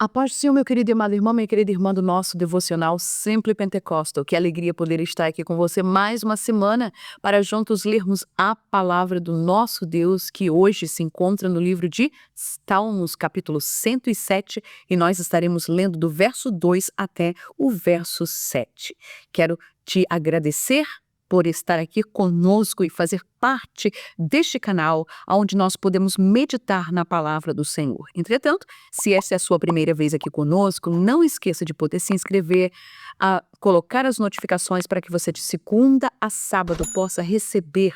A paz do Senhor, meu querido e amado irmão, minha querida irmã do nosso devocional Sempre Pentecostal. Que alegria poder estar aqui com você mais uma semana para juntos lermos a palavra do nosso Deus, que hoje se encontra no livro de Salmos, capítulo 107, e nós estaremos lendo do verso 2 até o verso 7. Quero te agradecer por estar aqui conosco e fazer parte deste canal, onde nós podemos meditar na palavra do Senhor. Entretanto, se essa é a sua primeira vez aqui conosco, não esqueça de poder se inscrever, colocar as notificações para que você de segunda a sábado possa receber,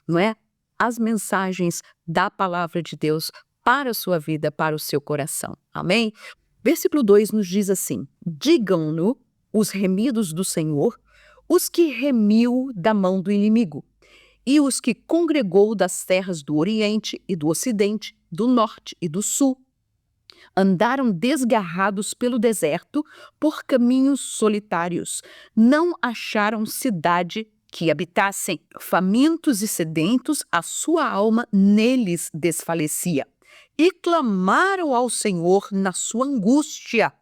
não é, as mensagens da palavra de Deus para a sua vida, para o seu coração. Amém? Versículo 2 nos diz assim: digam-no os remidos do Senhor, os que remiu da mão do inimigo, e os que congregou das terras do Oriente e do Ocidente, do Norte e do Sul. Andaram desgarrados pelo deserto, por caminhos solitários. Não acharam cidade que habitassem. Famintos e sedentos, a sua alma neles desfalecia. E clamaram ao Senhor na sua angústia,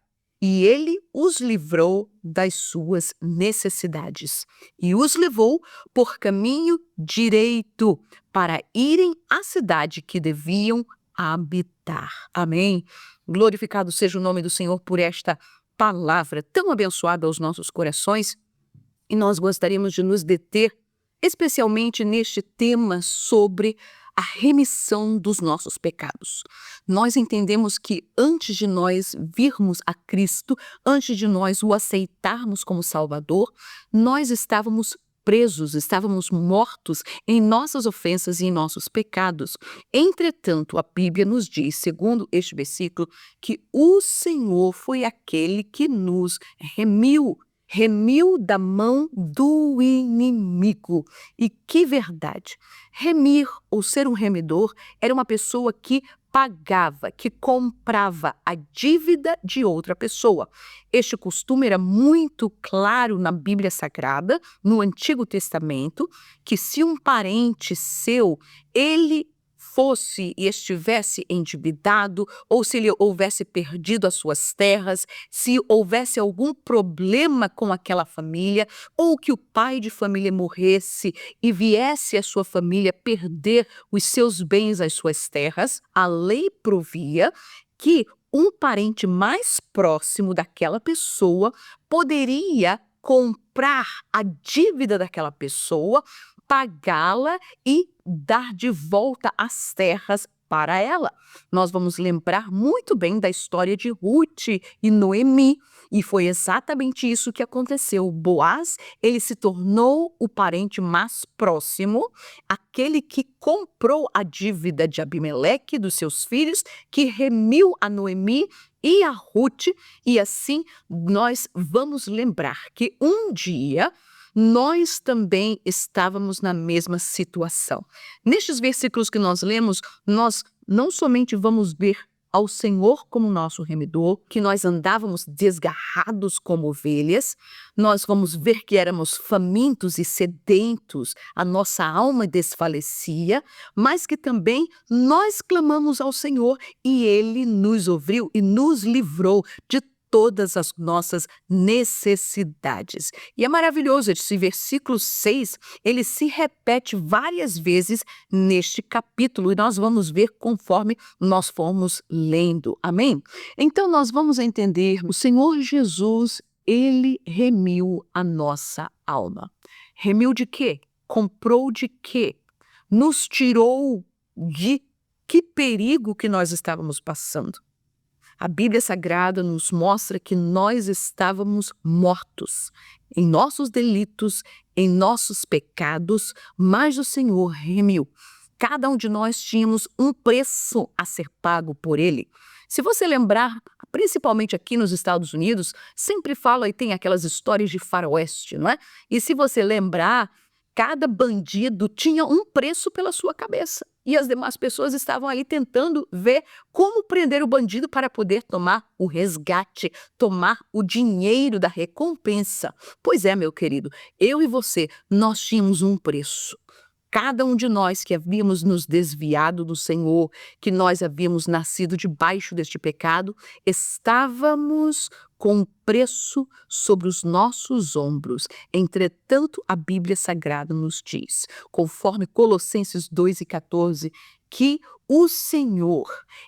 e ele os livrou das suas necessidades, e os levou por caminho direito para irem à cidade que deviam habitar. Amém? Glorificado seja o nome do Senhor por esta palavra tão abençoada aos nossos corações, e nós gostaríamos de nos deter especialmente neste tema sobre a remissão dos nossos pecados. Nós entendemos que antes de nós virmos a Cristo, antes de nós o aceitarmos como Salvador, nós estávamos presos, estávamos mortos em nossas ofensas e em nossos pecados. Entretanto, a Bíblia nos diz, segundo este versículo, que o Senhor foi aquele que nos remiu da mão do inimigo. E que verdade! Remir, ou ser um remidor, era uma pessoa que pagava, que comprava a dívida de outra pessoa. Este costume era muito claro na Bíblia Sagrada, no Antigo Testamento, que se um parente seu, ele fosse e estivesse endividado, ou se ele houvesse perdido as suas terras, se houvesse algum problema com aquela família, ou que o pai de família morresse e viesse a sua família perder os seus bens, as suas terras, a lei provia que um parente mais próximo daquela pessoa poderia comprar a dívida daquela pessoa, pagá-la e dar de volta as terras para ela. Nós vamos lembrar muito bem da história de Ruth e Noemi, e foi exatamente isso que aconteceu. Boaz, ele se tornou o parente mais próximo, aquele que comprou a dívida de Abimeleque, dos seus filhos, que remiu a Noemi e a Ruth, e assim nós vamos lembrar que um dia nós também estávamos na mesma situação. Nestes versículos que nós lemos, nós não somente vamos ver ao Senhor como nosso remidor, que nós andávamos desgarrados como ovelhas, nós vamos ver que éramos famintos e sedentos, a nossa alma desfalecia, mas que também nós clamamos ao Senhor e Ele nos ouviu e nos livrou de todas as nossas necessidades. E é maravilhoso, esse versículo 6, ele se repete várias vezes neste capítulo, e nós vamos ver conforme nós formos lendo. Amém? Então nós vamos entender, o Senhor Jesus, ele remiu a nossa alma. Remiu de quê? Comprou de quê? Nos tirou de que perigo que nós estávamos passando. A Bíblia Sagrada nos mostra que nós estávamos mortos em nossos delitos, em nossos pecados, mas o Senhor remiu. Cada um de nós tínhamos um preço a ser pago por Ele. Se você lembrar, principalmente aqui nos Estados Unidos, sempre fala e tem aquelas histórias de faroeste, não é? E se você lembrar, cada bandido tinha um preço pela sua cabeça. E as demais pessoas estavam ali tentando ver como prender o bandido para poder tomar o resgate, tomar o dinheiro da recompensa. Pois é, meu querido, eu e você, nós tínhamos um preço. cada um de nós que havíamos nos desviado do Senhor, que nós havíamos nascido debaixo deste pecado, estávamos com o preço sobre os nossos ombros. Entretanto, a Bíblia Sagrada nos diz, conforme Colossenses 2:14, que o Senhor,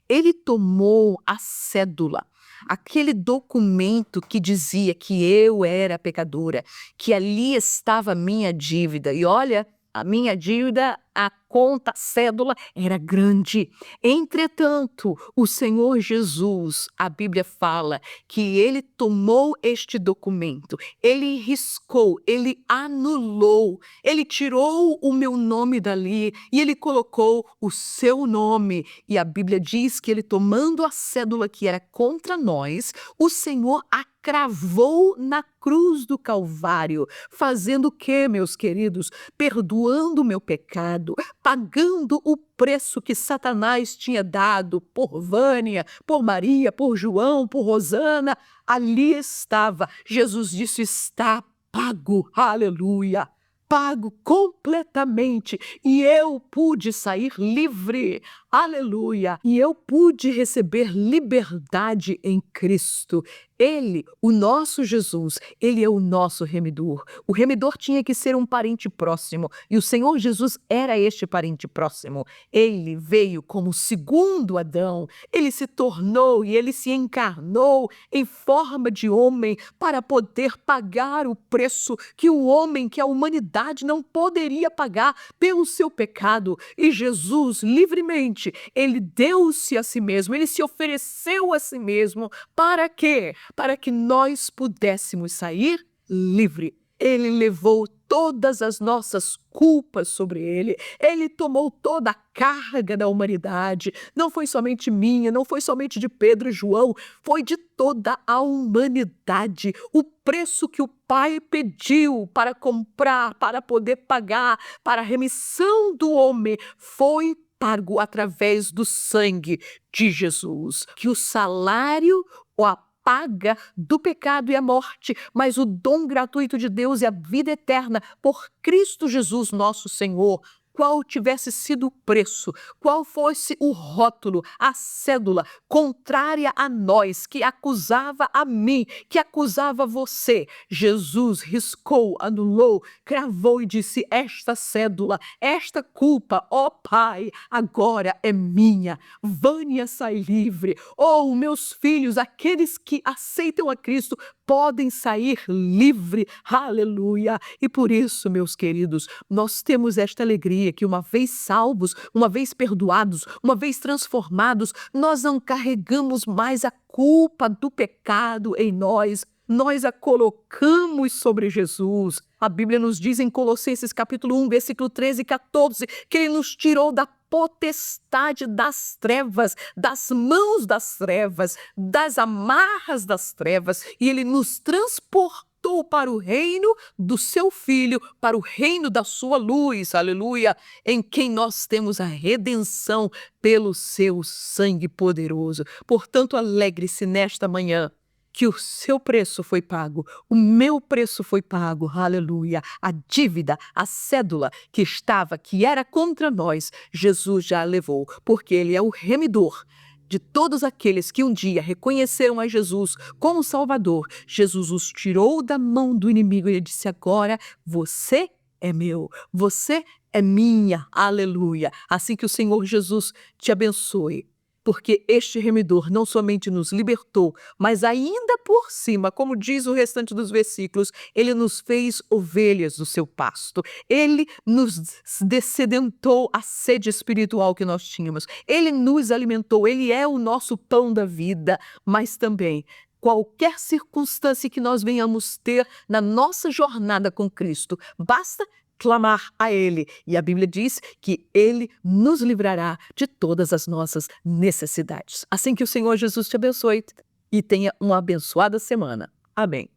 Ele tomou a cédula, aquele documento que dizia que eu era pecadora, que ali estava a minha dívida. E olha, a minha dívida, a conta, a cédula era grande. Entretanto, o Senhor Jesus, a Bíblia fala que ele tomou este documento, ele riscou, ele anulou, ele tirou o meu nome dali e ele colocou o seu nome. E a Bíblia diz que ele, tomando a cédula que era contra nós, o Senhor a cravou na cruz do Calvário, fazendo o quê, meus queridos? Perdoando o meu pecado, pagando o preço que Satanás tinha dado por Vânia, por Maria, por João, por Rosana. Ali estava. Jesus disse: está pago, aleluia, pago completamente, e eu pude sair livre, aleluia, e eu pude receber liberdade em Cristo. Ele, o nosso Jesus, ele é o nosso remidor. O remidor tinha que ser um parente próximo, e o Senhor Jesus era este parente próximo. Ele veio como segundo Adão, ele se tornou e ele se encarnou em forma de homem para poder pagar o preço que o homem, que a humanidade não poderia pagar pelo seu pecado. E Jesus, livremente, ele deu-se a si mesmo, ele se ofereceu a si mesmo. Para quê? Para que nós pudéssemos sair livre. Ele levou todas as nossas culpas sobre ele. Ele tomou toda a carga da humanidade. Não foi somente minha, não foi somente de Pedro e João, foi de toda a humanidade. O preço que o Pai pediu para comprar, para poder pagar, para a remissão do homem, foi pago através do sangue de Jesus. Que o salário, ou a paga do pecado e a morte, mas o dom gratuito de Deus e a vida eterna por Cristo Jesus, nosso Senhor, qual tivesse sido o preço, qual fosse o rótulo, a cédula contrária a nós, que acusava a mim, que acusava você, Jesus riscou, anulou, cravou e disse: esta cédula, esta culpa, ó Pai, agora é minha. Vânia sai livre. Oh, meus filhos, aqueles que aceitam a Cristo podem sair livre, aleluia. E por isso, meus queridos, nós temos esta alegria que, uma vez salvos, uma vez perdoados, uma vez transformados, nós não carregamos mais a culpa do pecado em nós. Nós a colocamos sobre Jesus. A Bíblia nos diz em Colossenses capítulo 1, versículo 13 e 14, que ele nos tirou da potestade das trevas, das mãos das trevas, das amarras das trevas, e ele nos transportou para o reino do seu Filho, para o reino da sua luz, aleluia, em quem nós temos a redenção pelo seu sangue poderoso. Portanto, alegre-se nesta manhã, que o seu preço foi pago, o meu preço foi pago, aleluia. A dívida, a cédula que era contra nós, Jesus já a levou, porque ele é o remidor de todos aqueles que um dia reconheceram a Jesus como Salvador. Jesus os tirou da mão do inimigo e ele disse: agora você é meu, você é minha, aleluia. Assim que o Senhor Jesus te abençoe, porque este remidor não somente nos libertou, mas ainda por cima, como diz o restante dos versículos, ele nos fez ovelhas do seu pasto. Ele nos dessedentou a sede espiritual que nós tínhamos. Ele nos alimentou, ele é o nosso pão da vida, mas também qualquer circunstância que nós venhamos ter na nossa jornada com Cristo, basta clamar a Ele. E a Bíblia diz que Ele nos livrará de todas as nossas necessidades. Assim que o Senhor Jesus te abençoe e tenha uma abençoada semana. Amém.